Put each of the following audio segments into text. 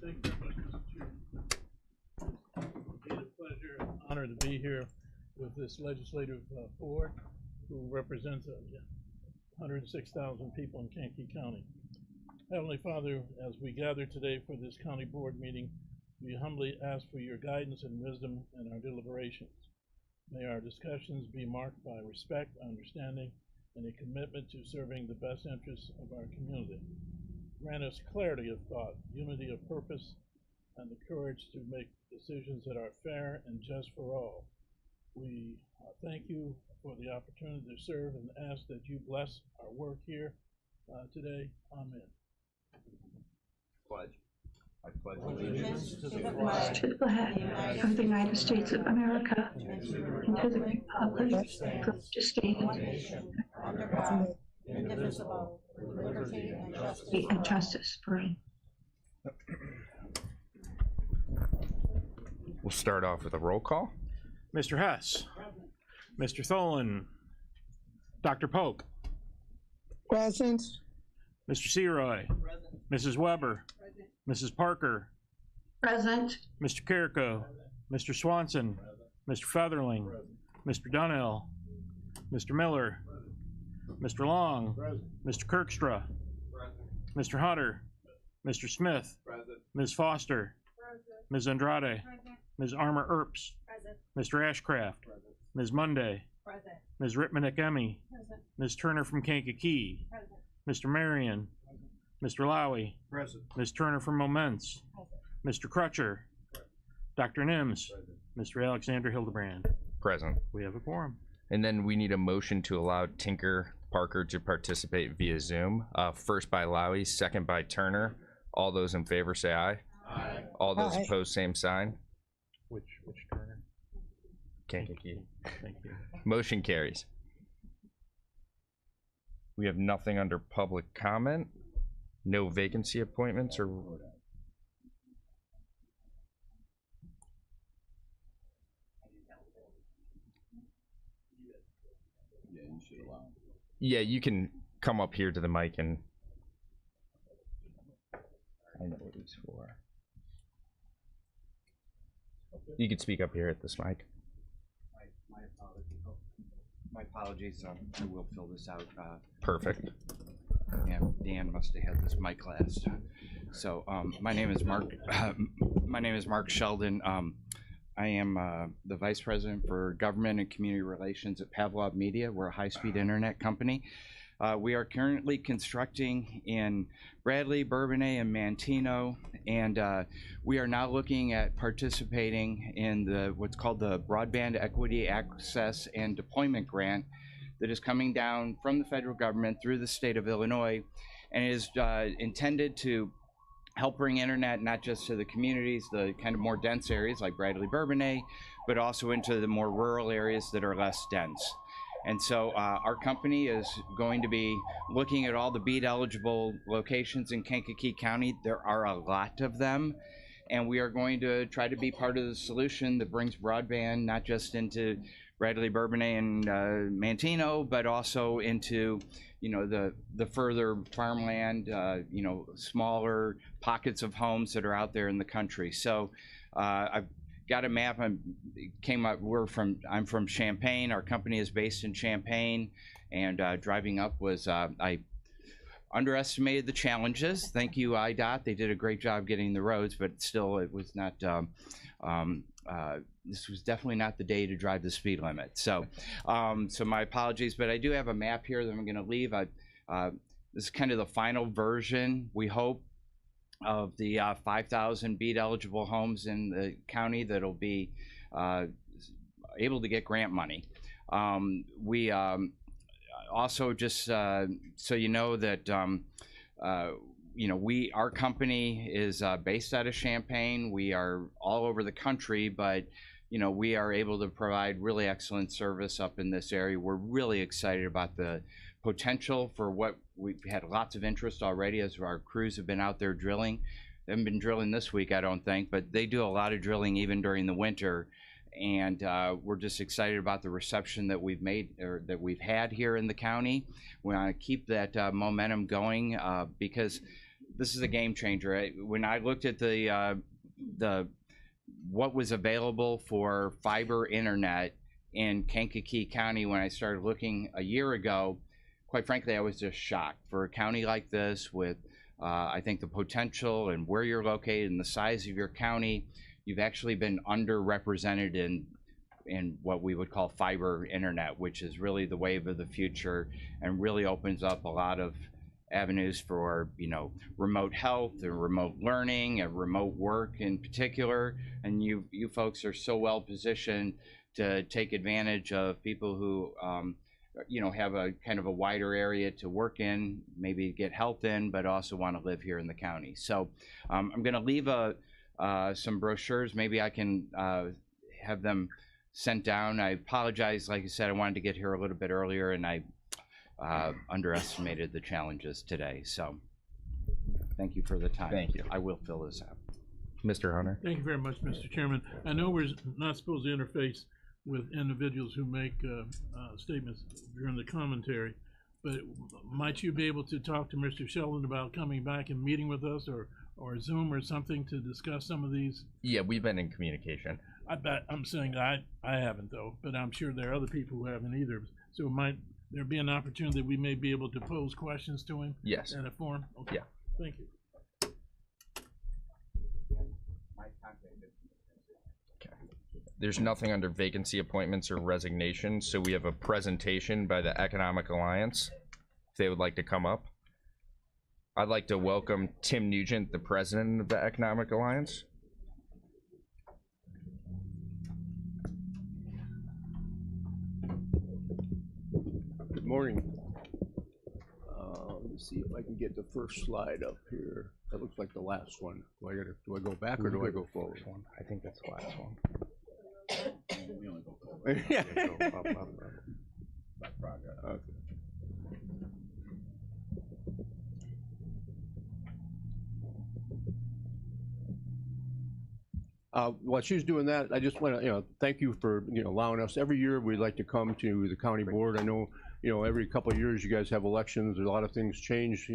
Thank you very much, Mr. Chairman. It's a pleasure and honor to be here with this legislative board who represents 106,000 people in Kankakee County. Heavenly Father, as we gather today for this county board meeting, we humbly ask for your guidance and wisdom in our deliberations. May our discussions be marked by respect, understanding, and a commitment to serving the best interests of our community. Grant us clarity of thought, unity of purpose, and the courage to make decisions that are fair and just for all. We thank you for the opportunity to serve and ask that you bless our work here today. Amen. Pledge. I pledge allegiance to the flag of the United States of America and to the republic for which it stands, under God, indivisible, with liberty and justice for all. We'll start off with a roll call. Mr. Hess. Mr. Tholen. Dr. Polk. Present. Mr. Seroy. Mrs. Weber. Mrs. Parker. Present. Mr. Carrico. Mr. Swanson. Mr. Featherling. Mr. Dunnell. Mr. Miller. Mr. Long. Mr. Kirkstra. Mr. Hutter. Mr. Smith. Ms. Foster. Ms. Andrade. Ms. Armour Earps. Mr. Ashcraft. Ms. Monday. Ms. Rittmanick-Emmy. Ms. Turner from Kankakee. Mr. Marion. Mr. Lowy. Ms. Turner from Moments. Mr. Crutcher. Dr. Nims. Mr. Alexander Hildebrand. Present. We have a quorum. And then we need a motion to allow Tinker Parker to participate via Zoom. First by Lowy, second by Turner. All those in favor say aye. Aye. All those opposed, same sign. Which Turner? Kankakee. Thank you. Motion carries. We have nothing under public comment. No vacancy appointments or... Yeah, you can come up here to the mic and... I know what he's for. You can speak up here at this mic. My apologies. I will fill this out. Perfect. Yeah, Dan must have had this mic last time. So my name is Mark. My name is Mark Sheldon. I am the Vice President for Government and Community Relations at Pavlov Media. We're a high-speed internet company. We are currently constructing in Bradley, Bourbonnais, and Manteno, and we are now looking at participating in what's called the Broadband Equity Access and Deployment Grant that is coming down from the federal government through the state of Illinois, and is intended to help bring internet not just to the communities, the kind of more dense areas like Bradley, Bourbonnais, but also into the more rural areas that are less dense. And so our company is going to be looking at all the BEAD eligible locations in Kankakee County. There are a lot of them, and we are going to try to be part of the solution that brings broadband not just into Bradley, Bourbonnais, and Manteno, but also into, you know, the further farmland, you know, smaller pockets of homes that are out there in the country. So I've got a map. I'm from Champaign. Our company is based in Champaign, and driving up was I underestimated the challenges. Thank you, IDOT. They did a great job getting the roads, but still, it was not. This was definitely not the day to drive the speed limit. So, so my apologies, but I do have a map here that I'm going to leave. This is kind of the final version, we hope, of the 5,000 BEAD eligible homes in the county that'll be able to get grant money. We also, just so you know, that you know, our company is based out of Champaign. We are all over the country, but you know, we are able to provide really excellent service up in this area. We're really excited about the potential for what we've had lots of interest already as our crews have been out there drilling. They haven't been drilling this week, I don't think, but they do a lot of drilling even during the winter. And we're just excited about the reception that we've made, or that we've had here in the county. We want to keep that momentum going because this is a game changer. When I looked at the what was available for fiber internet in Kankakee County when I started looking a year ago, quite frankly, I was just shocked. For a county like this with, I think, the potential and where you're located and the size of your county, you've actually been underrepresented in what we would call fiber internet, which is really the wave of the future and really opens up a lot of avenues for, you know, remote health and remote learning and remote work in particular. And you folks are so well positioned to take advantage of people who, you know, have a kind of a wider area to work in, maybe get health in, but also want to live here in the county. So I'm going to leave some brochures. Maybe I can have them sent down. I apologize. Like I said, I wanted to get here a little bit earlier, and I underestimated the challenges today. So thank you for the time. Thank you. I will fill this out. Mr. Hunter? Thank you very much, Mr. Chairman. I know we're not supposed to interface with individuals who make statements during the commentary, but might you be able to talk to Mr. Sheldon about coming back and meeting with us, or Zoom or something, to discuss some of these? Yeah, we've been in communication. I'm saying that I haven't, though, but I'm sure there are other people who haven't either. So might there be an opportunity that we may be able to pose questions to him? Yes. In a form? Okay. Yeah. Thank you. There's nothing under vacancy appointments or resignations, so we have a presentation by the Economic Alliance, if they would like to come up. I'd like to welcome Tim Nugent, the president of the Economic Alliance. Good morning. Let me see if I can get the first slide up here. That looks like the last one. Do I go back or do I go forward? I think that's the last one. Yeah. Okay. While she's doing that, I just want to, thank you for, allowing us. Every year we'd like to come to the county board. I know, every couple of years you guys have elections. A lot of things change.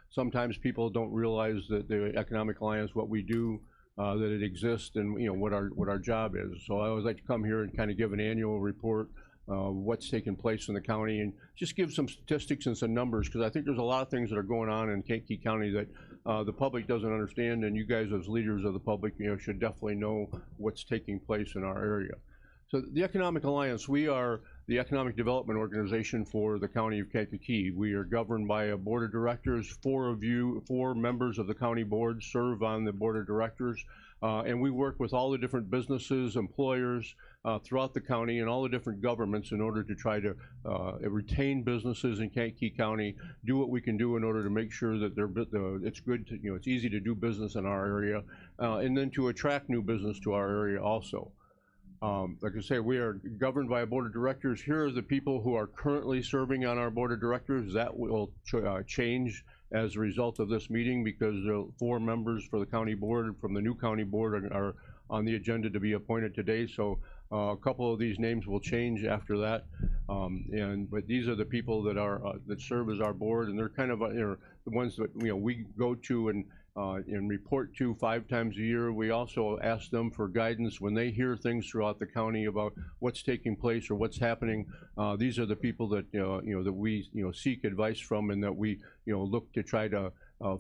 Sometimes people don't realize that the Economic Alliance, what we do, that it exists, and what our job is. So I always like to come here and kind of give an annual report, what's taking place in the county, and just give some statistics and some numbers, because I think there's a lot of things that are going on in Kankakee County that the public doesn't understand, and you guys as leaders of the public, should definitely know what's taking place in our area. So the Economic Alliance, we are the economic development organization for the county of Kankakee. We are governed by a board of directors. 4 members of the county board serve on the board of directors, and we work with all the different businesses, employers throughout the county, and all the different governments in order to try to retain businesses in Kankakee County, do what we can do in order to make sure that it's good to, it's easy to do business in our area, and then to attract new business to our area also. Like I say, we are governed by a board of directors. Here are the people who are currently serving on our board of directors. That will change as a result of this meeting, because the 4 members for the county board from the new county board are on the agenda to be appointed today. So a couple of these names will change after that. But these are the people that that serve as our board, and they're kind of the ones that we go to and report to 5 times a year. We also ask them for guidance when they hear things throughout the county about what's taking place or what's happening. These are the people that that we seek advice from, and that we look to try to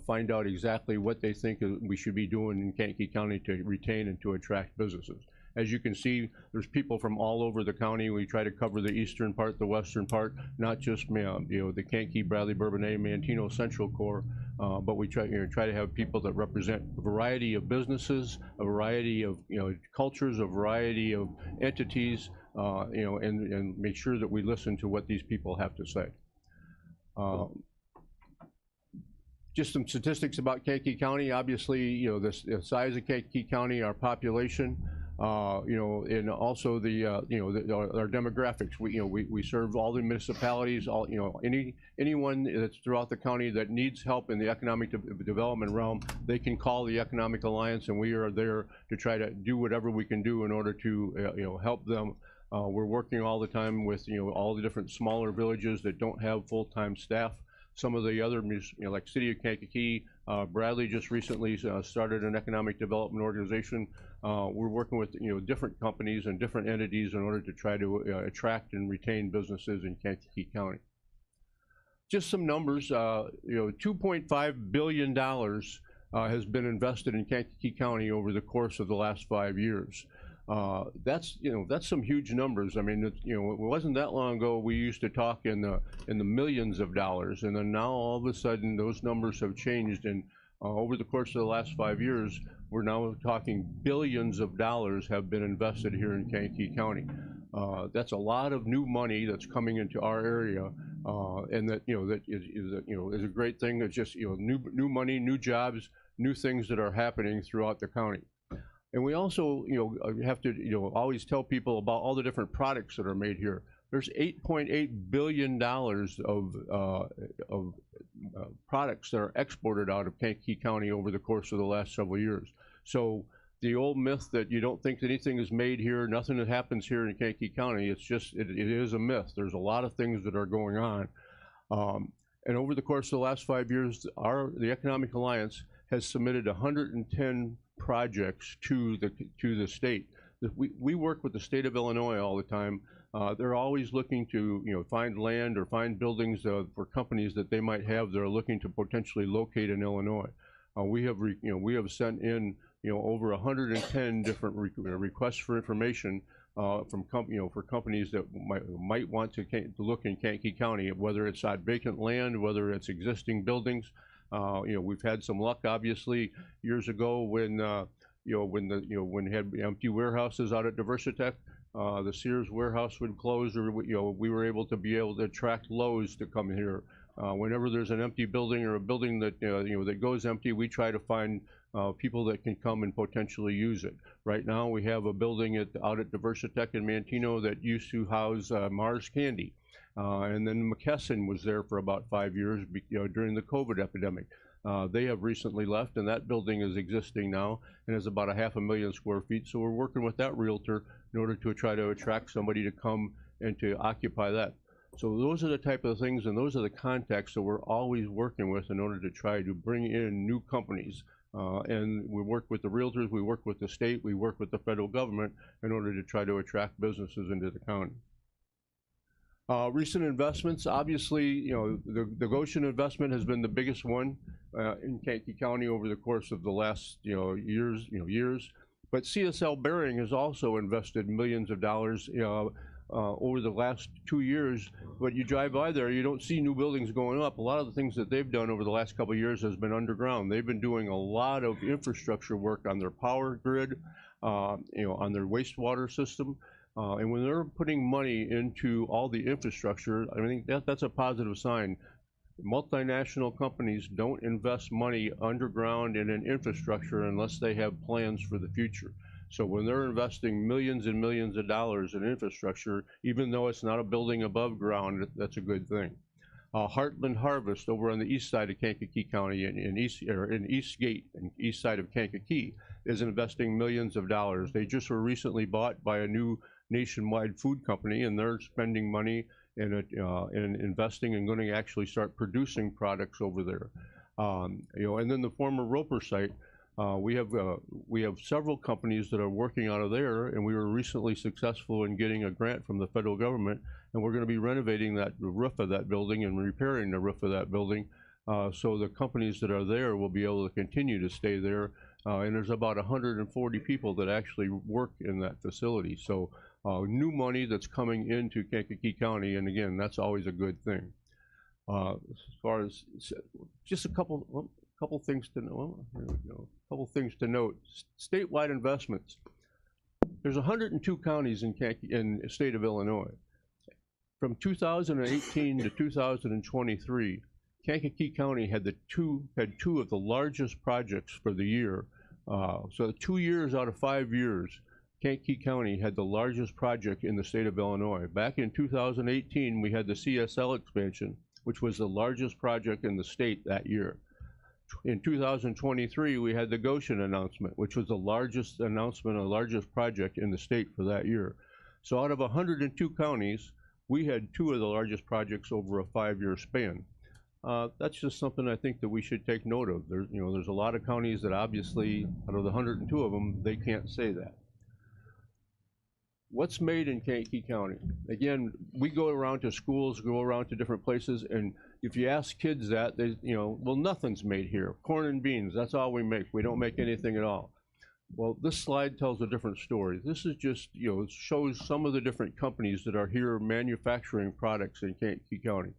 find out exactly what they think we should be doing in Kankakee County to retain and to attract businesses. As you can see, there's people from all over the county. We try to cover the eastern part, the western part, not just the Kankakee, Bradley, Bourbonnais, Manteno Central core, but we try to have people that represent a variety of businesses, a variety of cultures, a variety of entities, and make sure that we listen to what these people have to say. Just some statistics about Kankakee County. Obviously, the size of Kankakee County, our population. And also our demographics. We serve all the municipalities, anyone that's throughout the county that needs help in the economic development realm, they can call the Economic Alliance, and we are there to try to do whatever we can do in order to help them. We're working all the time with all the different smaller villages that don't have full-time staff. some of the other, like City of Kankakee, Bradley just recently started an economic development organization. We're working with different companies and different entities in order to try to attract and retain businesses in Kankakee County. Just some numbers, $2.5 billion has been invested in Kankakee County over the course of the last 5 years. That's some huge numbers. I mean, it wasn't that long ago we used to talk in the millions of dollars, and then now all of a sudden those numbers have changed, and over the course of the last 5 years, we're now talking billions of dollars have been invested here in Kankakee County. That's a lot of new money that's coming into our area, and that is a great thing. It's just new money, new jobs, new things that are happening throughout the county. And we also have to always tell people about all the different products that are made here. There's $8.8 billion of products that are exported out of Kankakee County over the course of the last several years. So the old myth that you don't think that anything is made here, nothing that happens here in Kankakee County, it is a myth. There's a lot of things that are going on. And over the course of the last 5 years, the Economic Alliance has submitted 110 projects to the state. We work with the state of Illinois all the time. They're always looking to find land or find buildings for companies that they might have that are looking to potentially locate in Illinois. We have sent in over 110 different requests for information for companies that might want to look in Kankakee County, whether it's on vacant land, whether it's existing buildings. We've had some luck, obviously, years ago when we had empty warehouses out at Diversitech. The Sears warehouse would close, or we were able to attract Lowe's to come here. Whenever there's an empty building or a building that that goes empty, we try to find people that can come and potentially use it. Right now, we have a building out at Diversitech in Manteno that used to house Mars Candy. And then McKesson was there for about 5 years during the COVID epidemic. They have recently left, and that building is existing now and is about 500,000 square feet. So we're working with that realtor in order to try to attract somebody to come and to occupy that. So those are the type of things, and those are the contacts that we're always working with in order to try to bring in new companies. And we work with the realtors, we work with the state, we work with the federal government in order to try to attract businesses into the county. Recent investments, obviously, the Goshen investment has been the biggest one in Kankakee County over the course of the last years. But CSL Bearing has also invested millions of dollars over the last 2 years. But you drive by there, you don't see new buildings going up. A lot of the things that they've done over the last couple of years has been underground. They've been doing a lot of infrastructure work on their power grid, on their wastewater system. And when they're putting money into all the infrastructure, I think that's a positive sign. Multinational companies don't invest money underground and in infrastructure unless they have plans for the future. So when they're investing millions and millions of dollars in infrastructure, even though it's not a building above ground, that's a good thing. Heartland Harvest over on the east side of Kankakee County in Eastgate and east side of Kankakee is investing millions of dollars. They just were recently bought by a new nationwide food company, and they're spending money in investing and going to actually start producing products over there. And then the former Roper site, we have several companies that are working out of there, and we were recently successful in getting a grant from the federal government, and we're going to be renovating the roof of that building and repairing the roof of that building, so the companies that are there will be able to continue to stay there. And there's about 140 people that actually work in that facility. So new money that's coming into Kankakee County, and again, that's always a good thing. As far as just a couple things to know. Here we go. A couple things to note. Statewide investments. There's 102 counties in the state of Illinois. From 2018 to 2023, Kankakee County had two of the largest projects for the year. So 2 years out of 5 years, Kankakee County had the largest project in the state of Illinois. Back in 2018, we had the CSL expansion, which was the largest project in the state that year. In 2023, we had the Goshen announcement, which was the largest announcement, the largest project in the state for that year. So out of 102 counties, we had two of the largest projects over a 5-year span. That's just something I think that we should take note of. There's a lot of counties that obviously, out of the 102 of them, they can't say that. What's made in Kankakee County? Again, we go around to schools, go around to different places, and if you ask kids that, they, well, nothing's made here. Corn and beans, that's all we make. We don't make anything at all. Well, this slide tells a different story. This is just, it shows some of the different companies that are here manufacturing products in Kankakee County.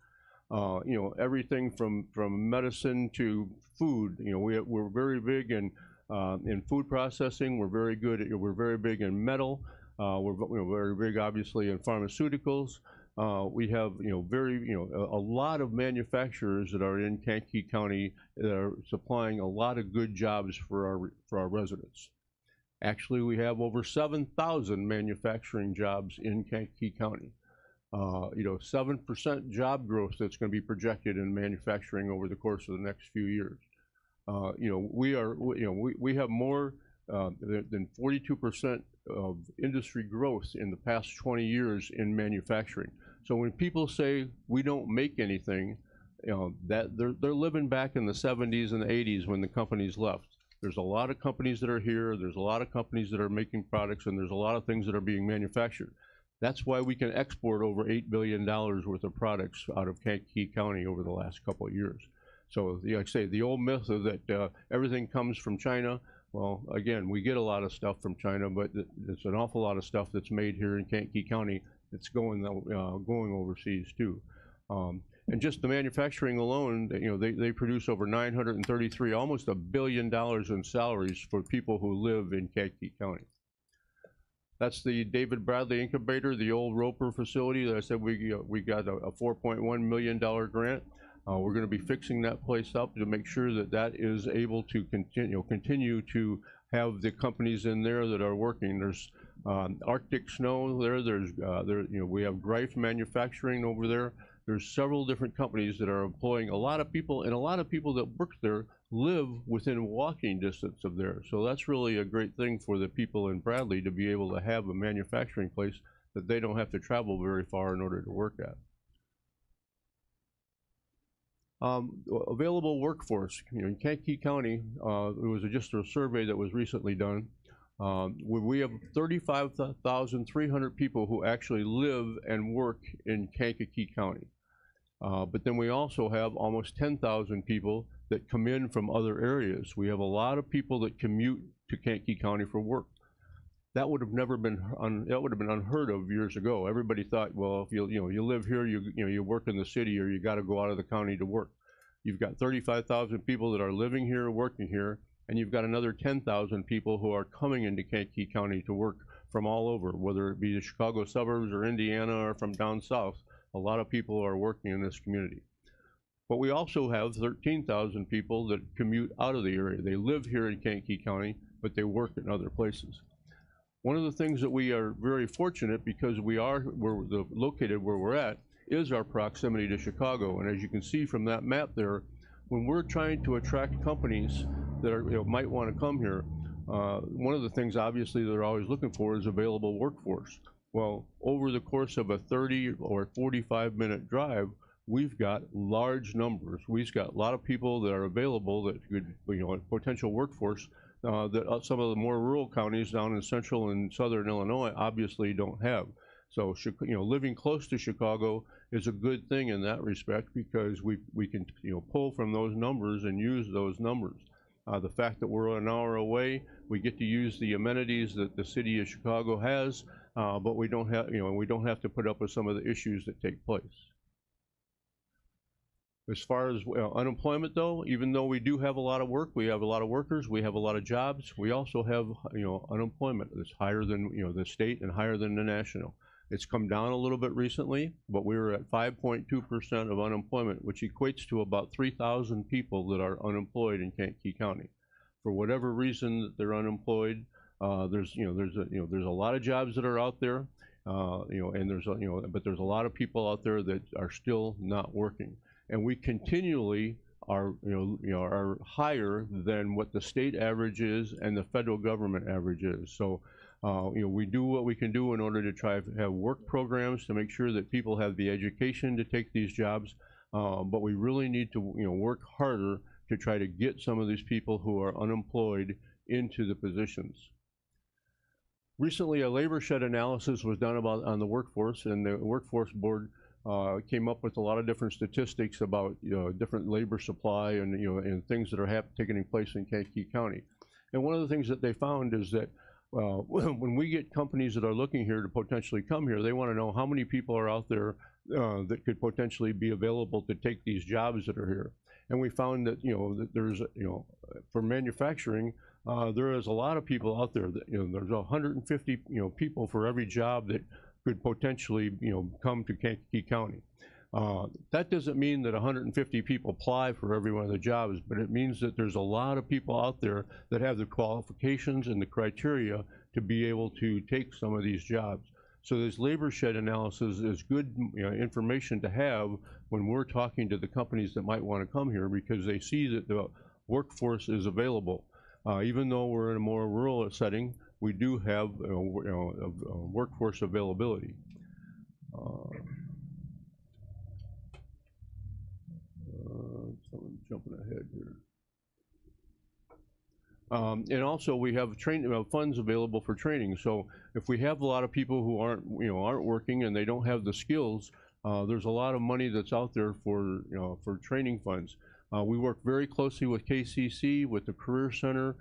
Everything from medicine to food. We're very big in food processing. We're very big in metal. We're very big, obviously, in pharmaceuticals. We have, a lot of manufacturers that are in Kankakee County that are supplying a lot of good jobs for our residents. Actually, we have over 7,000 manufacturing jobs in Kankakee County. 7% job growth that's going to be projected in manufacturing over the course of the next few years. We have more than 42% of industry growth in the past 20 years in manufacturing. So when people say we don't make anything, that they're living back in the 70s and the 80s when the companies left. There's a lot of companies that are here. There's a lot of companies that are making products, and there's a lot of things that are being manufactured. That's why we can export over $8 billion worth of products out of Kankakee County over the last couple of years. So, like I say, the old myth of that everything comes from China. Well, again, we get a lot of stuff from China, but it's an awful lot of stuff that's made here in Kankakee County that's going overseas too. And just the manufacturing alone, they produce over 933, almost $1 billion in salaries for people who live in Kankakee County. That's the David Bradley Incubator, the old Roper facility that I said we got a $4.1 million grant. We're going to be fixing that place up to make sure that that is able to continue to have the companies in there that are working. There's Arctic Snow there. We have Greif Manufacturing over there. There's several different companies that are employing a lot of people, and a lot of people that work there live within walking distance of there. So that's really a great thing for the people in Bradley to be able to have a manufacturing place that they don't have to travel very far in order to work at. Available workforce. In Kankakee County, there was just a survey that was recently done. We have 35,300 people who actually live and work in Kankakee County. But then we also have almost 10,000 people that come in from other areas. We have a lot of people that commute to Kankakee County for work. That would have been unheard of years ago. Everybody thought, well, if you live here, you work in the city, or you got to go out of the county to work. You've got 35,000 people that are living here, working here, and you've got another 10,000 people who are coming into Kankakee County to work from all over, whether it be the Chicago suburbs or Indiana or from down south. A lot of people are working in this community. But we also have 13,000 people that commute out of the area. They live here in Kankakee County, but they work in other places. One of the things that we are very fortunate, because we're located where we're at, is our proximity to Chicago. And as you can see from that map there, when we're trying to attract companies that might want to come here, one of the things obviously they're always looking for is available workforce. Well, over the course of a 30 or 45-minute drive, we've got large numbers. We've got a lot of people that are available that could, potential workforce that some of the more rural counties down in central and southern Illinois obviously don't have. So, living close to Chicago is a good thing in that respect, because we can, pull from those numbers and use those numbers. The fact that we're an hour away, we get to use the amenities that the city of Chicago has, but we don't have to put up with some of the issues that take place. As far as unemployment, though, even though we do have a lot of work, we have a lot of workers, we have a lot of jobs, we also have unemployment that's higher than the state and higher than the national. It's come down a little bit recently, but we were at 5.2% of unemployment, which equates to about 3,000 people that are unemployed in Kankakee County. For whatever reason that they're unemployed, there's a lot of jobs that are out there, but there's a lot of people out there that are still not working. And we continually are higher than what the state average is and the federal government average is. So, we do what we can do in order to try to have work programs to make sure that people have the education to take these jobs. but we really need to, work harder to try to get some of these people who are unemployed into the positions. Recently, a labor shed analysis was done on the workforce, and the workforce board came up with a lot of different statistics about different labor supply and and things that are taking place in Kankakee County. And one of the things that they found is that when we get companies that are looking here to potentially come here, they want to know how many people are out there that could potentially be available to take these jobs that are here. And we found that that there's for manufacturing, there is a lot of people out there that there's 150 people for every job that could potentially come to Kankakee County. That doesn't mean that 150 people apply for every one of the jobs, but it means that there's a lot of people out there that have the qualifications and the criteria to be able to take some of these jobs. So this labor shed analysis is good information to have when we're talking to the companies that might want to come here, because they see that the workforce is available. Even though we're in a more rural setting, we do have workforce availability. Someone jumping ahead here. And also we have funds available for training. So if we have a lot of people who aren't working and they don't have the skills, there's a lot of money that's out there for training funds. We work very closely with KCC, with the Career Center,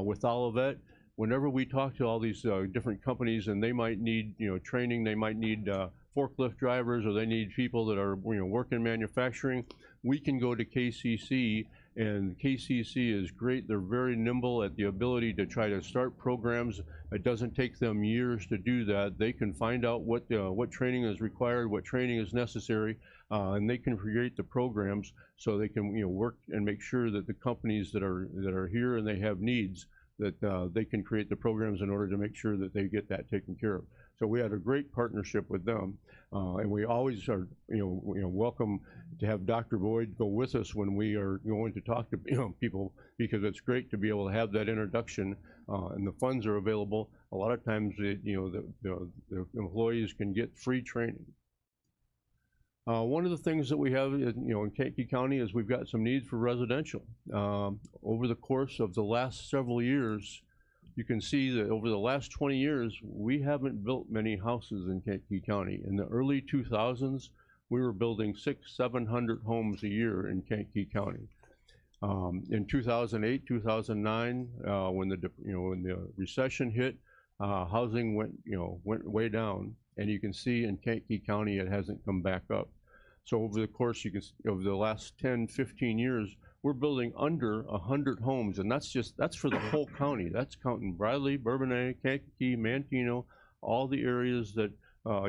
with Olivet. Whenever we talk to all these different companies and they might need training, they might need forklift drivers, or they need people that are work in manufacturing, we can go to KCC, and KCC is great. They're very nimble at the ability to try to start programs. It doesn't take them years to do that. They can find out what training is required, what training is necessary, and they can create the programs so they can work and make sure that the companies that are here and they have needs, that they can create the programs in order to make sure that they get that taken care of. So we had a great partnership with them, and we always are welcome to have Dr. Boyd go with us when we are going to talk to people, because it's great to be able to have that introduction, and the funds are available. A lot of times the employees can get free training. One of the things that we have in Kankakee County is we've got some needs for residential. Over the course of the last several years, you can see that over the last 20 years, we haven't built many houses in Kankakee County. In the early 2000s, we were building 600-700 homes a year in Kankakee County. In 2008, 2009, when the recession hit, housing went way down, and you can see in Kankakee County it hasn't come back up. So over the course, over the last 10, 15 years, we're building under 100 homes, and that's for the whole county. That's counting Bradley, Bourbonnais, Kankakee, Manteno, all the areas that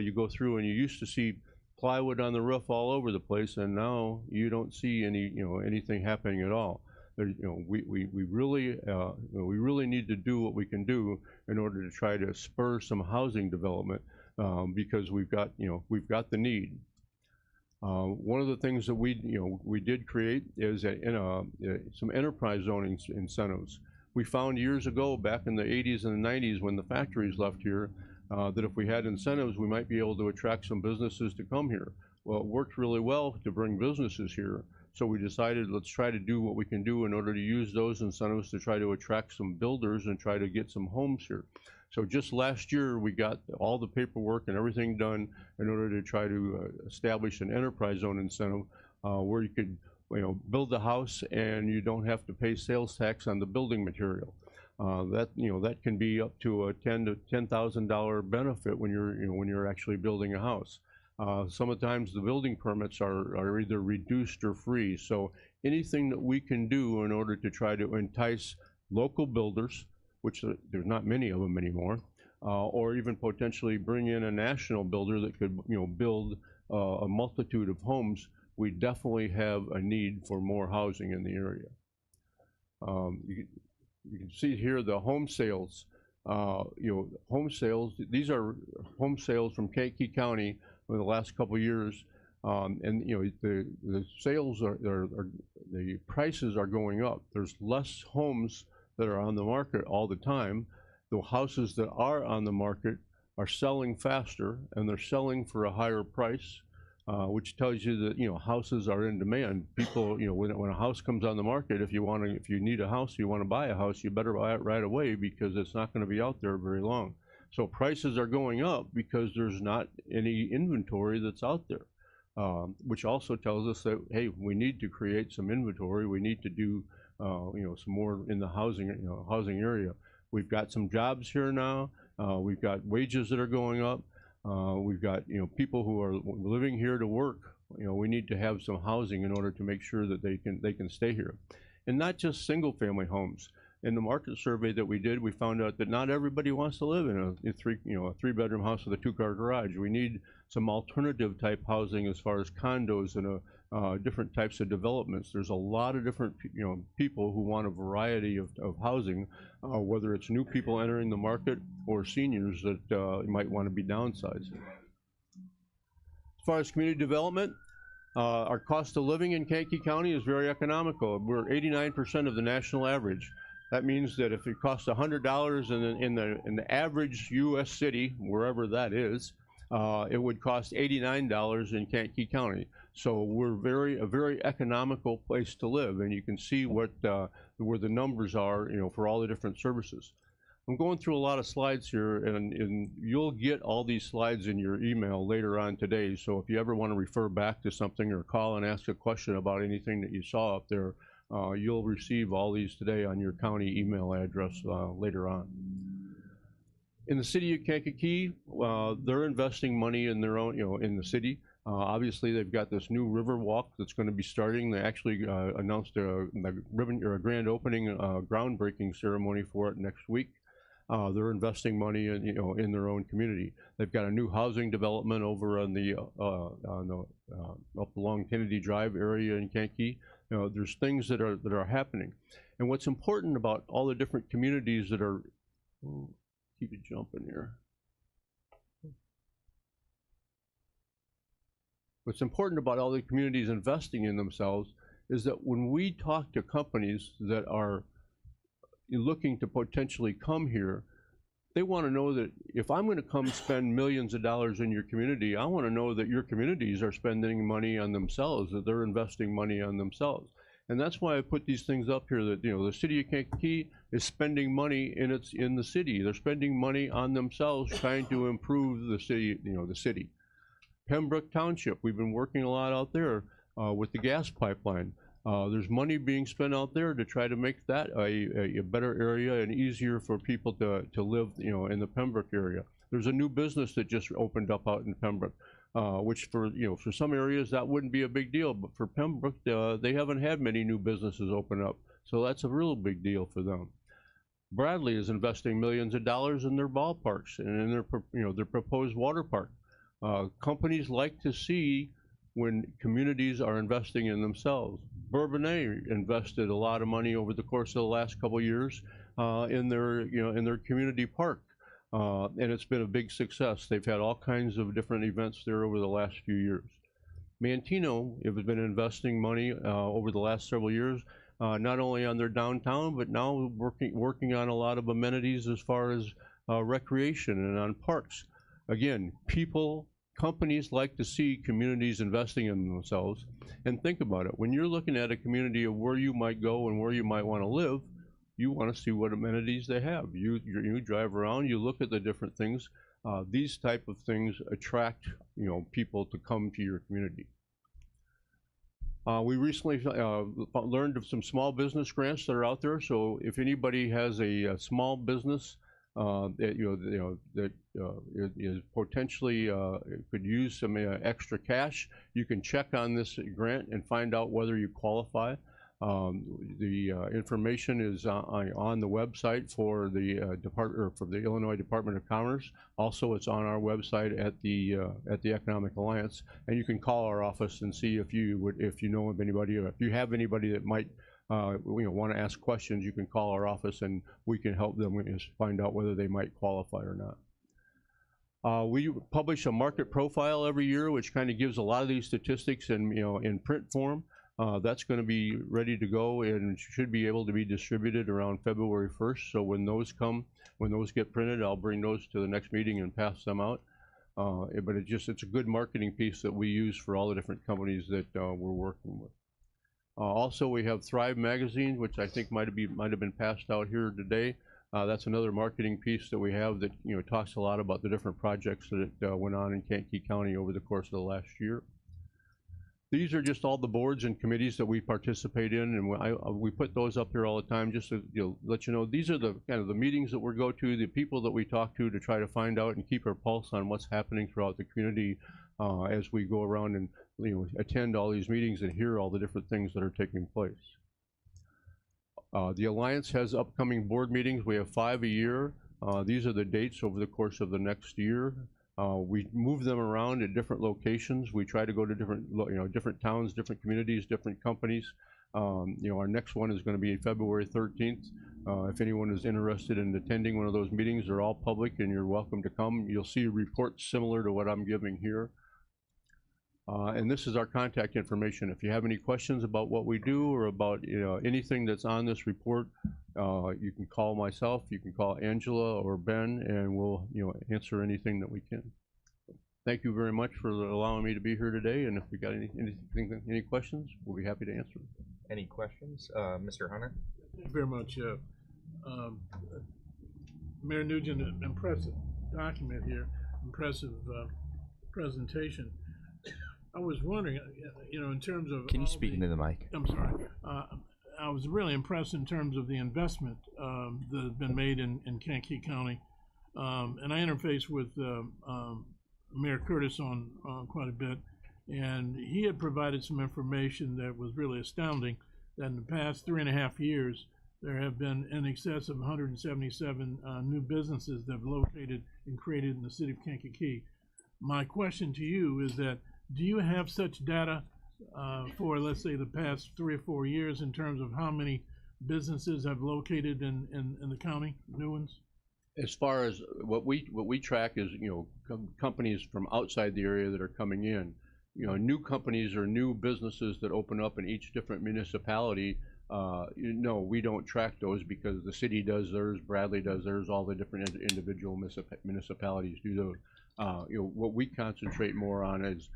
you go through, and you used to see plywood on the roof all over the place, and now you don't see anything happening at all. We really need to do what we can do in order to try to spur some housing development, because we've got the need. One of the things that we did create is some enterprise zoning incentives. We found years ago, back in the 80s and the 90s, when the factories left here, that if we had incentives, we might be able to attract some businesses to come here. Well, it worked really well to bring businesses here, so we decided let's try to do what we can do in order to use those incentives to try to attract some builders and try to get some homes here. So just last year, we got all the paperwork and everything done in order to try to establish an enterprise zone incentive where you could build the house and you don't have to pay sales tax on the building material. That can be up to a $10,000 benefit when you're actually building a house. Sometimes the building permits are either reduced or free. So anything that we can do in order to try to entice local builders, which there's not many of them anymore, or even potentially bring in a national builder that could build a multitude of homes, we definitely have a need for more housing in the area. You can see here the home sales. Home sales. These are home sales from Kankakee County in the last couple of years, and the sales the prices are going up. There's less homes that are on the market all the time. The houses that are on the market are selling faster, and they're selling for a higher price. which tells you that, houses are in demand. People, when a house comes on the market, if you need a house, you want to buy a house, you better buy it right away because it's not going to be out there very long. So prices are going up because there's not any inventory that's out there, which also tells us that, hey, we need to create some inventory. We need to do, some more in the housing area. We've got some jobs here now. We've got wages that are going up. We've got, people who are living here to work. We need to have some housing in order to make sure that they can stay here, and not just single family homes. In the market survey that we did, we found out that not everybody wants to live in a 3-bedroom house with a 2-car garage. We need some alternative type housing as far as condos and different types of developments. There's a lot of different people who want a variety of housing, whether it's new people entering the market or seniors that might want to be downsized. As far as community development, our cost of living in Kankakee County is very economical. We're 89% of the national average. That means that if it costs $100 in the average U.S. city, wherever that is, it would cost $89 in Kankakee County. So we're a very economical place to live, and you can see where the numbers are, for all the different services. I'm going through a lot of slides here, and you'll get all these slides in your email later on today. So if you ever want to refer back to something or call and ask a question about anything that you saw up there, you'll receive all these today on your county email address later on. In the city of Kankakee, they're investing money in their own, in the city. Obviously, they've got this new river walk that's going to be starting. They actually announced a grand opening, groundbreaking ceremony for it next week. They're investing money in, in their own community. They've got a new housing development over on the up along Kennedy Drive area in Kankakee. There's things that are happening, and what's important about all the different communities that are, keep it jumping here. What's important about all the communities investing in themselves is that when we talk to companies that are looking to potentially come here, they want to know that if I'm going to come spend millions of dollars in your community, I want to know that your communities are spending money on themselves, that they're investing money on themselves. And that's why I put these things up here that, the city of Kankakee is spending money in the city. They're spending money on themselves, trying to improve the city, the city. Pembroke Township, we've been working a lot out there with the gas pipeline. There's money being spent out there to try to make that a better area and easier for people to live, in the Pembroke area. There's a new business that just opened up out in Pembroke, which for some areas that wouldn't be a big deal, but for Pembroke, they haven't had many new businesses open up, so that's a real big deal for them. Bradley is investing millions of dollars in their ballparks and in their proposed water park. Companies like to see when communities are investing in themselves. Bourbonnais invested a lot of money over the course of the last couple of years in their community park, and it's been a big success. They've had all kinds of different events there over the last few years. Manteno has been investing money over the last several years, not only on their downtown, but now working on a lot of amenities as far as recreation and on parks. Again, companies like to see communities investing in themselves. And think about it, when you're looking at a community of where you might go and where you might want to live, you want to see what amenities they have. You drive around, you look at the different things. These type of things attract people to come to your community. We recently learned of some small business grants that are out there. So if anybody has a small business that is potentially could use some extra cash, you can check on this grant and find out whether you qualify. The information is on the website for the Illinois Department of Commerce. Also, it's on our website at the Economic Alliance, and you can call our office and see if you know of anybody, or if you have anybody that might want to ask questions. You can call our office and we can help them find out whether they might qualify or not. We publish a market profile every year, which kind of gives a lot of these statistics in print form. That's going to be ready to go and should be able to be distributed around February 1st. So when those get printed, I'll bring those to the next meeting and pass them out. But it's a good marketing piece that we use for all the different companies that we're working with. Also, we have Thrive Magazine, which I think might have been passed out here today. That's another marketing piece that we have that talks a lot about the different projects that went on in Kankakee County over the course of the last year. These are just all the boards and committees that we participate in, and we put those up here all the time just to let you know these are the kind of the meetings that we go to, the people that we talk to try to find out and keep our pulse on what's happening throughout the community as we go around and attend all these meetings and hear all the different things that are taking place. The Alliance has upcoming board meetings. We have 5 a year. These are the dates over the course of the next year. We move them around at different locations. We try to go to different towns, different communities, different companies. Our next one is going to be February 13th. If anyone is interested in attending one of those meetings, they're all public and you're welcome to come. You'll see reports similar to what I'm giving here. And this is our contact information. If you have any questions about what we do or about anything that's on this report, you can call myself, you can call Angela or Ben, and we'll answer anything that we can. Thank you very much for allowing me to be here today. And if we got any questions, we'll be happy to answer them. Any questions, Mr. Hunter? Thank you very much. Mayor Nugent, impressive document here, impressive presentation. I was wondering, in terms of... Can you speak into the mic? I'm sorry. I was really impressed in terms of the investment that has been made in Kankakee County. And I interfaced with Mayor Curtis on quite a bit. And he had provided some information that was really astounding, that in the past 3.5 years, there have been in excess of 177 new businesses that have located and created in the city of Kankakee. My question to you is that, do you have such data for, let's say, the past 3 or 4 years in terms of how many businesses have located in the county, new ones? As far as what we track is, companies from outside the area that are coming in. New companies or new businesses that open up in each different municipality. No, we don't track those because the city does theirs, Bradley does theirs, all the different individual municipalities do those. What we concentrate more on is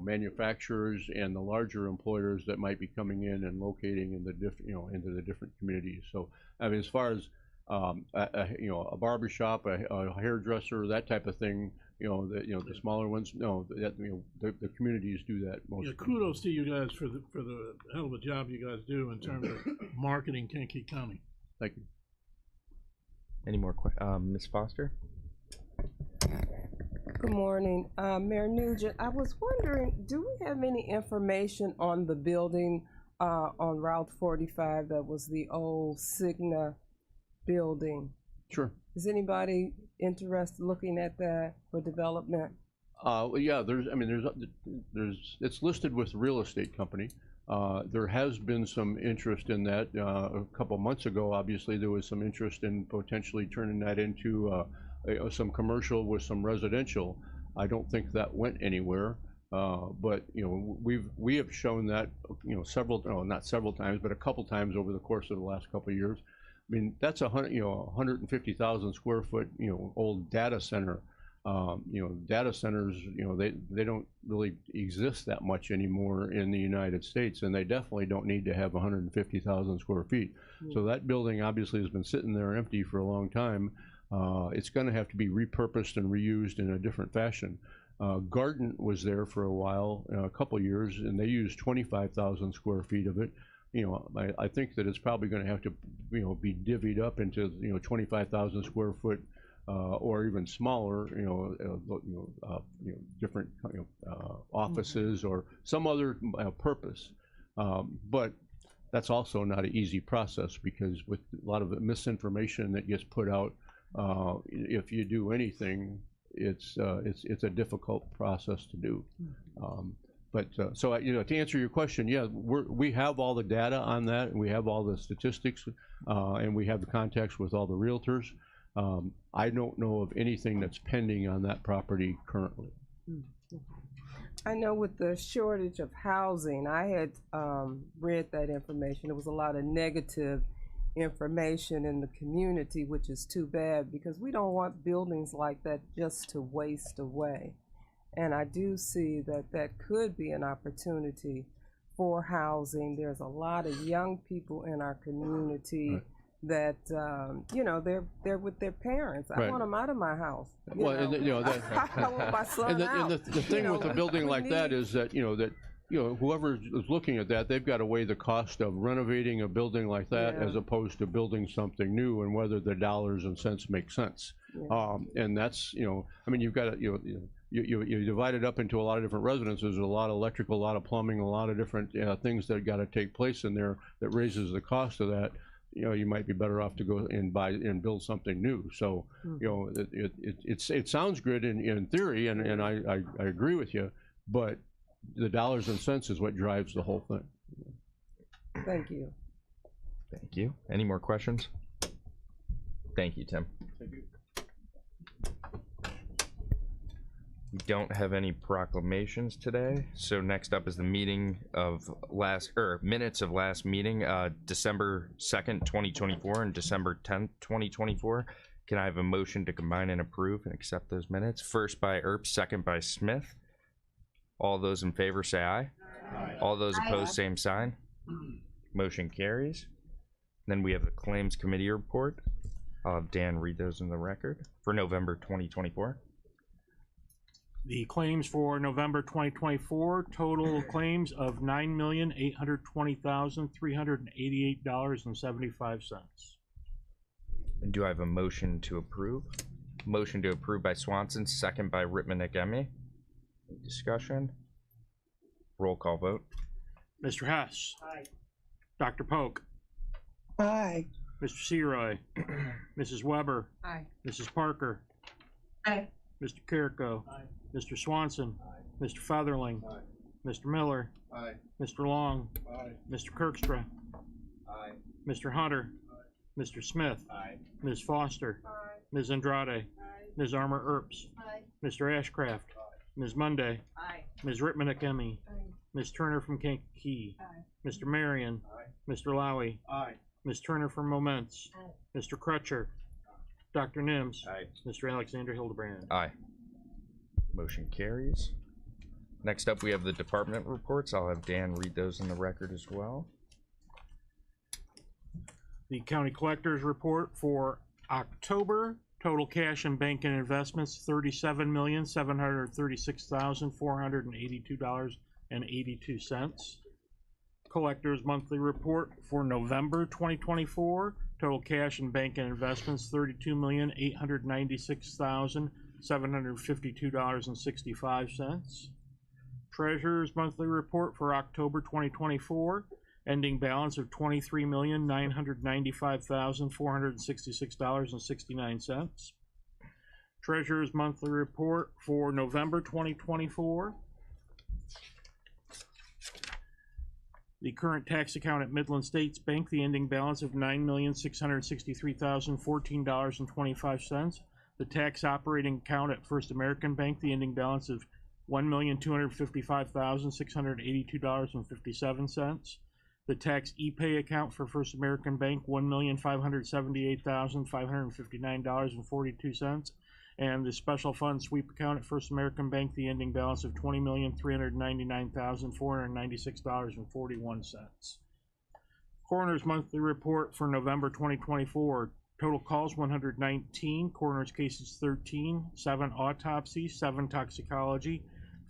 manufacturers and the larger employers that might be coming in and locating in the into the different communities. So, I mean, as far as a barbershop, a hairdresser, that type of thing, the smaller ones, no, the communities do that mostly. Yeah, kudos to you guys for the hell of a job you guys do in terms of marketing Kankakee County. Thank you. Any more questions? Ms. Foster? Good morning. Mayor Nugent, I was wondering, do we have any information on the building on Route 45 that was the old Cigna building? Sure. Is anybody interested looking at that for development? Well, yeah, it's listed with real estate company. There has been some interest in that. A couple months ago, obviously, there was some interest in potentially turning that into some commercial with some residential. I don't think that went anywhere. But we have shown that not several times, but a couple times over the course of the last couple of years. I mean, that's 150,000 square foot old data center. Data centers, they don't really exist that much anymore in the United States, and they definitely don't need to have 150,000 square feet. So that building obviously has been sitting there empty for a long time. It's going to have to be repurposed and reused in a different fashion. Garden was there for a while, a couple years, and they used 25,000 square feet of it. I think that it's probably going to have to, be divvied up into, 25,000 square foot, or even smaller, different, offices or some other purpose. But that's also not an easy process because with a lot of the misinformation that gets put out, if you do anything, it's a difficult process to do. So to answer your question, yeah, we have all the data on that, and we have all the statistics, and we have the contacts with all the realtors. I don't know of anything that's pending on that property currently. I know with the shortage of housing, I had read that information. There was a lot of negative information in the community, which is too bad because we don't want buildings like that just to waste away. And I do see that that could be an opportunity for housing. There's a lot of young people in our community that, you know, they're with their parents. I Right. want them out of my house. Well, and you know, that, I want my son and out. the thing You with know, a building we like that need- is that, whoever is looking at that, they've got to weigh the cost of renovating a building like that Yeah. as opposed to building something new and whether the dollars and cents make sense. Yeah. And that's, I mean, you've got to, you divide it up into a lot of different residences. There's a lot of electrical, a lot of plumbing, a lot of different things that got to take place in there that raises the cost of that. You might be better off to go and buy and build something new. So, it sounds good in theory, and I agree with you, but the dollars and cents is what drives the whole thing. Thank you. Thank you. Any more questions? Thank you, Tim. Thank you. We don't have any proclamations today, so next up is the minutes of last meeting, December 2nd, 2024 and December 10th, 2024. Can I have a motion to combine and approve and accept those minutes? First by Earp, second by Smith. All those in favor say aye. Aye. All those opposed, same sign. Motion carries. Then we have the Claims Committee report. I'll have Dan read those in the record for November 2024. The claims for November 2024, total claims of $9,820,388.75. And do I have a motion to approve? Motion to approve by Swanson, second by Rittman-Akemi. Discussion? Roll call vote. Mr. Hess. Aye. Dr. Polk. Aye. Mr. Seroy. Mrs. Weber. Aye. Mrs. Parker. Aye. Mr. Carrico. Mr. Swanson. Mr. Featherling. Mr. Miller. Mr. Long. Mr. Kirkstra. Mr. Hunter. Mr. Smith. Ms. Foster. Ms. Andrade. Ms. Armour Earps. Mr. Ashcraft. Ms. Monday. Ms. Rittman-Akemi. Ms. Turner from Kankakee. Mr. Marion. Mr. Lowy. Ms. Turner from Moments. Mr. Crutcher. Dr. Nims. Mr. Alexander Hildebrand. Aye. Motion carries. Next up, we have the department reports. I'll have Dan read those in the record as well. The county collector's report for October, total cash and bank and investments, $37,736,482.82. Collector's monthly report for November 2024, total cash and bank and investments, $32,896,752.65. Treasurer's monthly report for October 2024, ending balance of $23,995,466.69. Treasurer's monthly report for November 2024. The current tax account at Midland States Bank, the ending balance of $9,663,014.25. The tax operating account at First American Bank, the ending balance of $1,255,682.57. The tax e-pay account for First American Bank, $1,578,559.42. And the special fund sweep account at First American Bank, the ending balance of $20,399,496.41. Coroner's monthly report for November 2024. Total calls 119, coroner's cases 13, 7 autopsies, 7 toxicology,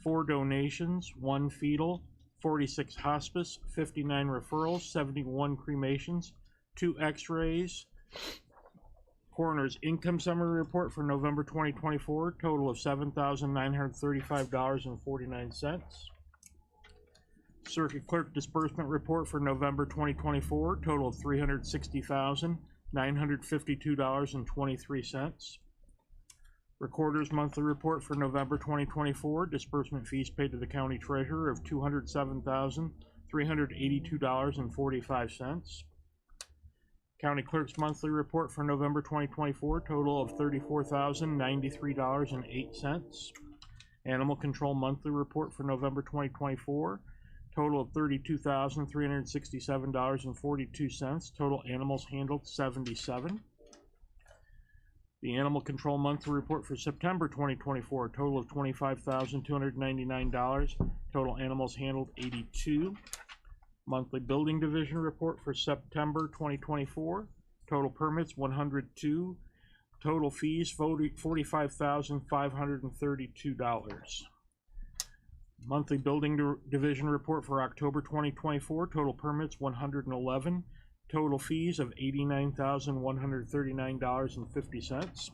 4 donations, 1 fetal, 46 hospice, 59 referrals, 71 cremations, 2 x-rays. Coroner's income summary report for November 2024, total of $7,935.49. Circuit clerk disbursement report for November 2024, total of $360,952.23. Recorder's monthly report for November 2024, disbursement fees paid to the county treasurer of $207,382.45. County clerk's monthly report for November 2024, total of $34,093.08. Animal control monthly report for November 2024, total of $32,367.42. Total animals handled, 77. The Animal Control Monthly Report for September 2024, total of $25,299. Total animals handled, 82. Monthly Building Division Report for September 2024, total permits, 102. Total fees, $45,532. Monthly Building Division Report for October 2024, total permits, 111. Total fees of $89,139.50.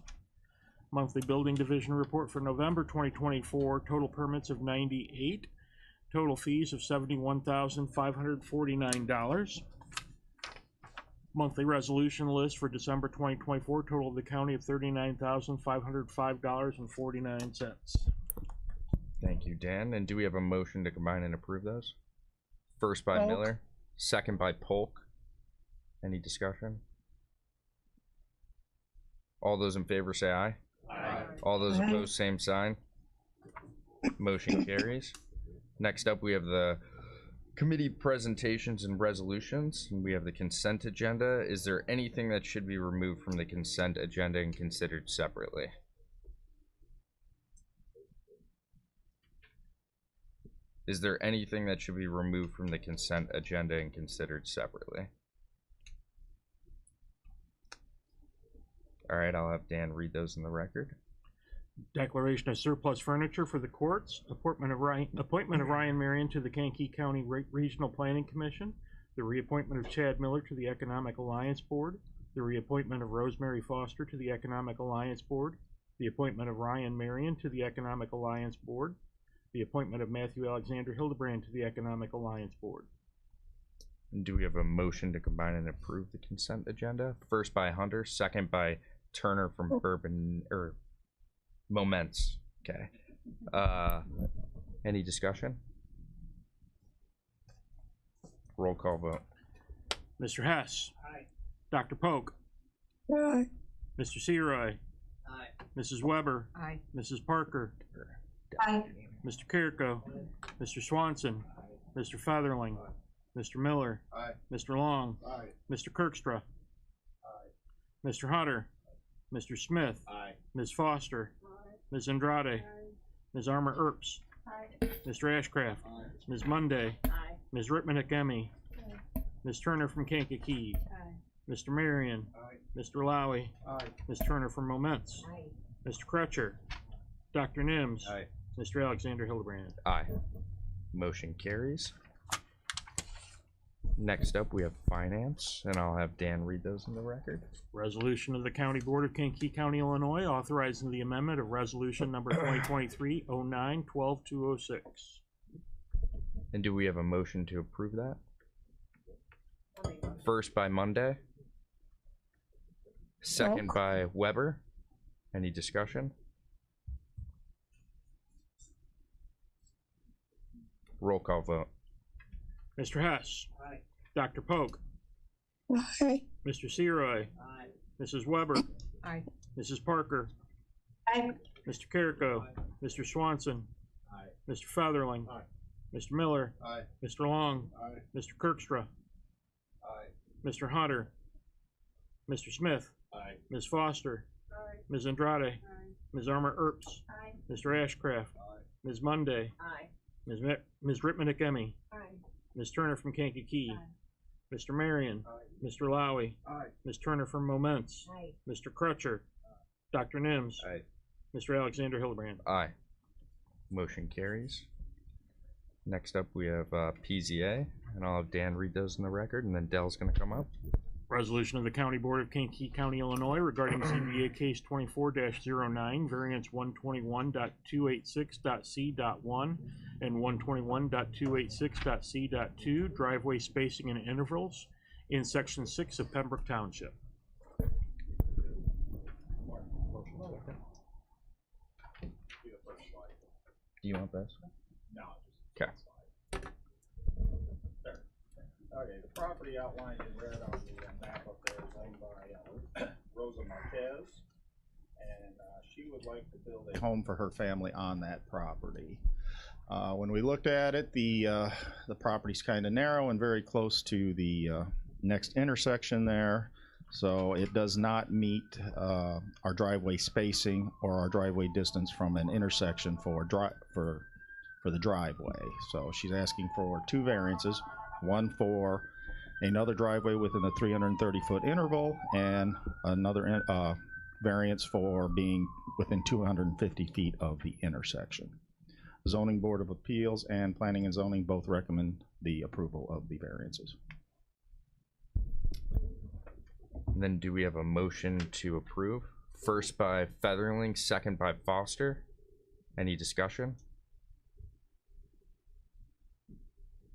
Monthly Building Division Report for November 2024, total permits of 98. Total fees of $71,549. Monthly resolution list for December 2024, total of the county of $39,505.49. Thank you, Dan. And do we have a motion to combine and approve those? First by Polk. Miller, second by Polk. Any discussion? All those in favor say aye. Aye. All those Aye. opposed, same sign. Motion carries. Next up, we have the committee presentations and resolutions, and we have the consent agenda. Is there anything that should be removed from the consent agenda and considered separately? Is there anything that should be removed from the consent agenda and considered separately? All right, I'll have Dan read those in the record. Declaration of surplus furniture for the courts, appointment of Ryan Marion to the Kankakee County Regional Planning Commission, the reappointment of Chad Miller to the Economic Alliance Board, the reappointment of Rosemary Foster to the Economic Alliance Board, the appointment of Ryan Marion to the Economic Alliance Board, the appointment of Matthew Alexander Hildebrand to the Economic Alliance Board. And do we have a motion to combine and approve the consent agenda? First by Hunter, second by Turner from Bourbon, or Moments. Okay. Any discussion? Roll call vote. Mr. Hess. Aye. Dr. Polk. Aye. Mr. Seroy. Aye. Mrs. Weber. Aye. Mrs. Parker. Aye. Mr. Kirko. Mr. Swanson. Mr. Featherling. Mr. Miller. Aye. Mr. Long. Aye. Mr. Kirkstra. Aye. Mr. Hutter. Mr. Smith. Aye. Ms. Foster. Ms. Andrade. Ms. Armour Earps. Mr. Ashcraft. Ms. Monday. Ms. Rittman-Akemi. Ms. Turner from Kankakee. Mr. Marion. Mr. Lowy. Ms. Turner from Moments. Mr. Crutcher. Dr. Nims. Aye. Mr. Alexander Hildebrand. Aye. Motion carries. Next up, we have finance, and I'll have Dan read those in the record. Resolution of the County Board of Kankakee County, Illinois, authorizing the amendment of resolution number 2023-09-12206. And do we have a motion to approve that? First by Monday. Second by Weber. Any discussion? Roll call vote. Mr. Hess. Aye. Dr. Polk. Aye. Mr. Seroy. Aye. Mrs. Weber. Aye. Mrs. Parker. Aye. Mr. Kirko. Mr. Swanson. Aye. Mr. Featherling. Aye. Mr. Miller. Aye. Mr. Long. Aye. Mr. Kirkstra. Aye. Mr. Hunter. Mr. Smith. Aye. Ms. Foster. Ms. Andrade. Ms. Armour Earps. Mr. Ashcraft. Ms. Monday. Ms. Rittman-Akemi. Ms. Turner from Kankakee. Mr. Marion. Mr. Lowy. Aye. Ms. Turner from Moments. Mr. Crutcher. Dr. Nims. Aye. Mr. Alexander Hildebrand. Aye. Motion carries. Next up, we have PZA, and I'll have Dan read those in the record, and then Dell's going to come up. Resolution of the County Board of Kankakee County, Illinois regarding ZBA case 24-09, variance 121.286.c.1 and 121.286.c.2, driveway spacing and intervals in section 6 of Pembroke Township. Do you want this? No. Okay. Okay, the property outlined in red on the map up there is owned by Rosa Marquez, and she would like to build a home for her family on that property. When we looked at it, the property's kind of narrow and very close to the next intersection there. So it does not meet our driveway spacing or our driveway distance from an intersection for the driveway. So she's asking for 2 variances, one for another driveway within a 330-foot interval, and another variance for being within 250 feet of the intersection. Zoning Board of Appeals and Planning and Zoning both recommend the approval of the variances. And then do we have a motion to approve? First by Featherling, second by Foster. Any discussion?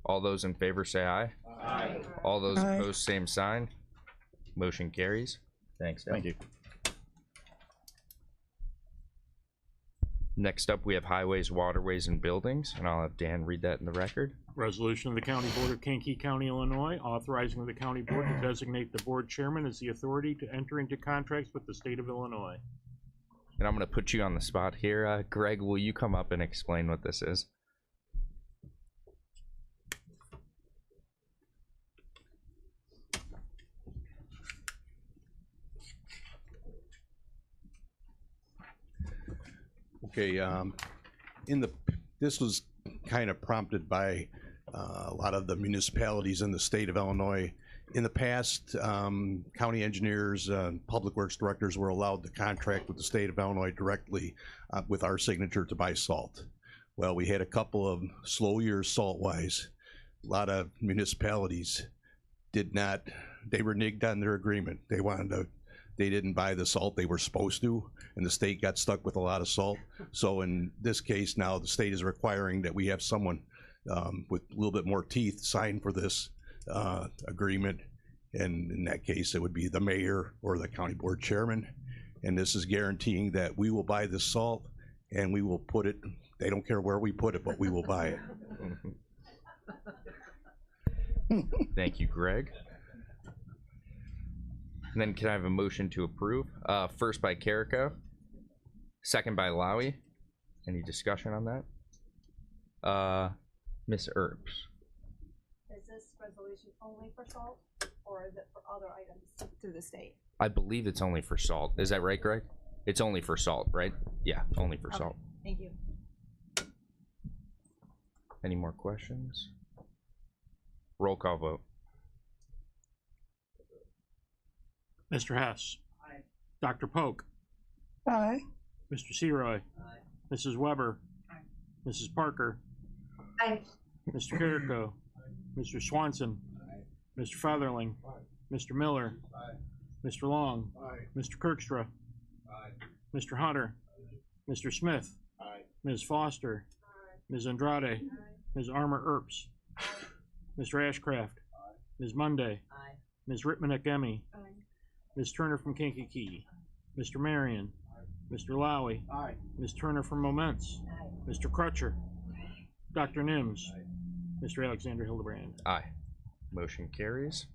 All those in favor say aye. Aye. All those Aye. opposed, same sign. Motion carries. Thanks, Dan. Thank you. Next up, we have Highways, Waterways, and Buildings, and I'll have Dan read that in the record. Resolution of the County Board of Kankakee County, Illinois, authorizing the county board to designate the board chairman as the authority to enter into contracts with the state of Illinois. And I'm going to put you on the spot here. Greg, will you come up and explain what this is? Okay, this was kind of prompted by a lot of the municipalities in the state of Illinois. In the past, county engineers, public works directors were allowed to contract with the state of Illinois directly with our signature to buy salt. Well, we had a couple of slow years salt-wise. A lot of municipalities did not, they reneged on their agreement. They didn't buy the salt they were supposed to, and the state got stuck with a lot of salt. So in this case now, the state is requiring that we have someone with a little bit more teeth sign for this agreement. And in that case, it would be the mayor or the county board chairman. And this is guaranteeing that we will buy this salt and we will put it, they don't care where we put it, but we will buy it. Thank you, Greg. And then can I have a motion to approve? First by Carrico, second by Lowy. Any discussion on that? Ms. Earps. Is this resolution only for salt, or is it for other items through the state? I believe it's only for salt. Is that right, Greg? It's only for salt, right? Yeah, only for salt. Thank you. Any more questions? Roll call vote. Mr. Hess. Aye. Dr. Polk. Aye. Mr. Seroy. Aye. Mrs. Weber. Aye. Mrs. Parker. Aye. Mr. Carrico. Aye. Mr. Swanson. Aye. Mr. Featherling. Aye. Mr. Miller. Aye. Mr. Long. Aye. Mr. Kirkstra. Aye. Mr. Hunter. Aye. Mr. Smith. Aye. Ms. Foster. Aye. Ms. Andrade. Aye. Ms. Armour Earps. Aye. Mr. Ashcraft. Aye. Ms. Monday. Aye. Ms. Rittman-Ekemi. Aye. Ms. Turner from Kankakee. Aye. Mr. Marion. Aye. Mr. Lowy. Aye. Ms. Turner from Moments. Aye. Mr. Crutcher. Aye. Dr. Nims. Aye. Mr. Alexander Hildebrand. Aye. Motion carries.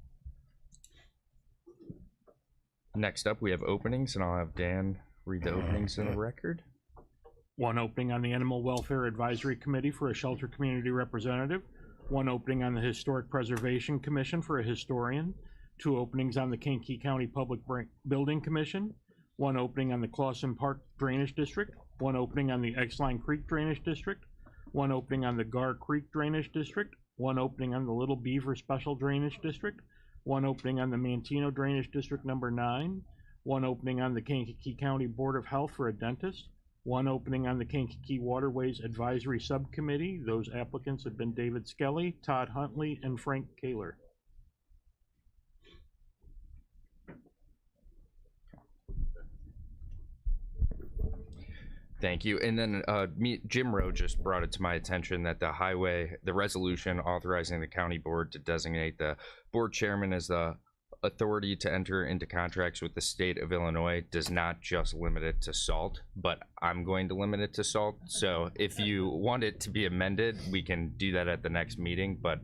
Next up, we have openings, and I'll have Dan read the openings in the record. One opening on the Animal Welfare Advisory Committee for a Shelter Community Representative. One opening on the Historic Preservation Commission for a historian. 2 openings on the Kankakee County Public Building Commission. 1 opening on the Clawson Park Drainage District. 1 opening on the Exline Creek Drainage District. 1 opening on the Gar Creek Drainage District. 1 opening on the Little Beaver Special Drainage District. 1 opening on the Mantino Drainage District number 9. 1 opening on the Kankakee County Board of Health for a dentist. 1 opening on the Kankakee Waterways Advisory Subcommittee. Those applicants have been David Skelly, Todd Huntley, and Frank Kaler. Thank you. And then Jim Rowe just brought it to my attention that the resolution authorizing the county board to designate the board chairman as the authority to enter into contracts with the state of Illinois does not just limit it to salt, but I'm going to limit it to salt. So if you want it to be amended, we can do that at the next meeting, but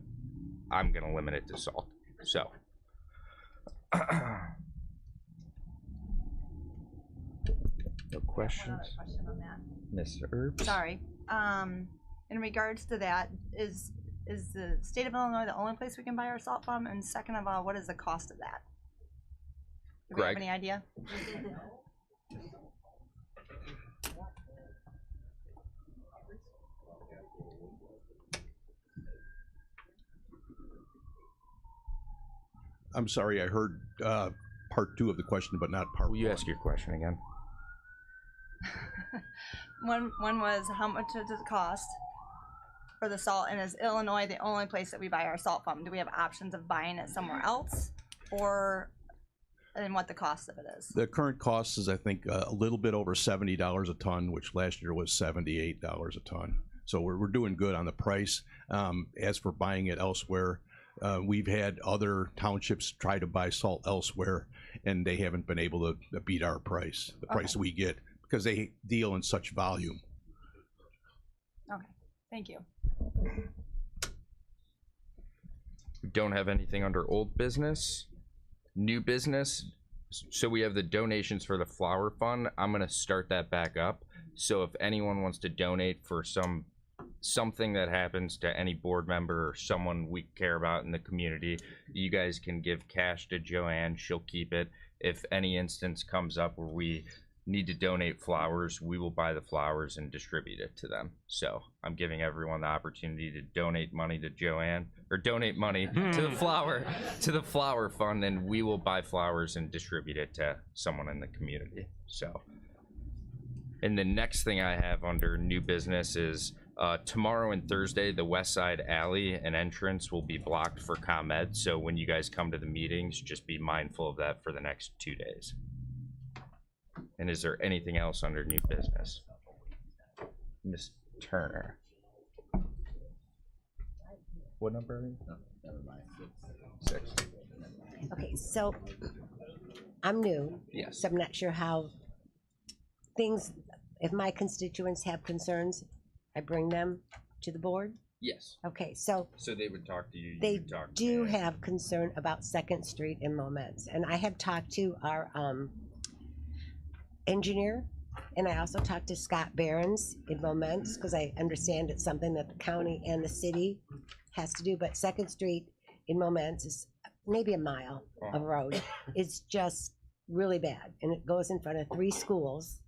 I'm going to limit it to salt. So. No questions? Question on that. Ms. Earps? Sorry. in regards to that, is the state of Illinois the only place we can buy our salt from? And second of all, what is the cost of that? Do we have Greg? any idea? I'm sorry, I heard part 2 of the question, but not part Will you 1. ask your question again? One was how much does it cost for the salt, and is Illinois the only place that we buy our salt from? Do we have options of buying it somewhere else, or and what the cost of it is? The current cost is, I think, a little bit over $70 a ton, which last year was $78 a ton. So we're doing good on the price. As for buying it elsewhere, we've had other townships try to buy salt elsewhere, and they haven't been able to beat our price, the price we get, because they deal in such volume. Okay, thank you. We don't have anything under old business. New business. So we have the donations for the flower fund. I'm gonna start that back up. So if anyone wants to donate for something that happens to any board member or someone we care about in the community, you guys can give cash to Joanne. She'll keep it. If any instance comes up where we need to donate flowers, we will buy the flowers and distribute it to them. So I'm giving everyone the opportunity to donate money to Joanne, or donate money to the flower fund, and we will buy flowers and distribute it to someone in the community. So, and the next thing I have under new business is tomorrow and Thursday, the West Side Alley and entrance will be blocked for ComEd. So when you guys come to the meetings, just be mindful of that for the next 2 days. And is there anything else under new business? Miss Turner. What number are you? Never mind. 6. Okay, so I'm new. Yes. So I'm not sure how things, if my constituents have concerns, I bring them to the board. Yes. Okay, so So they would talk to you. You they would talk to do me. have concern about Second Street in Moments. And I have talked to our engineer, and I also talked to Scott Behrens in Moments, because I understand it's something that the county and the city has to do. But Second Street in Moments is maybe a mile of road. It's just really bad, and it goes in front of 3 schools,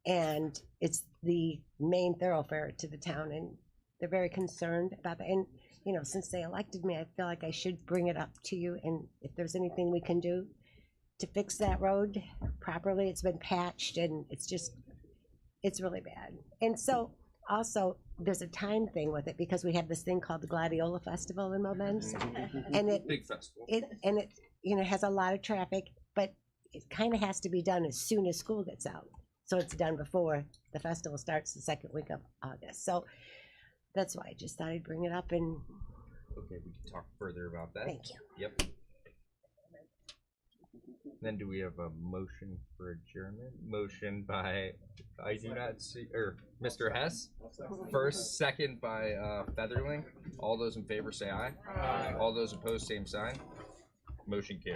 and it's the main thoroughfare to the town, and they're very concerned about that. And you know, since they elected me, I feel like I should bring it up to you, and if there's anything we can do to fix that road properly. It's been patched, and it's really bad. And so also there's a time thing with it, because we have this thing called the Gladiola Festival in Moments, and it Big festival. it you know, has a lot of traffic, but it kind of has to be done as soon as school gets out, so it's done before the festival starts the second week of August. So that's why I just thought I'd bring it up. And Okay, we can talk further about that. thank you. Yep. Then do we have a motion for adjournment? Motion by, I do not see, or Mr. Hess? First, second by Featherling. All those in favor say aye. Aye. All those opposed, same sign. Motion carries.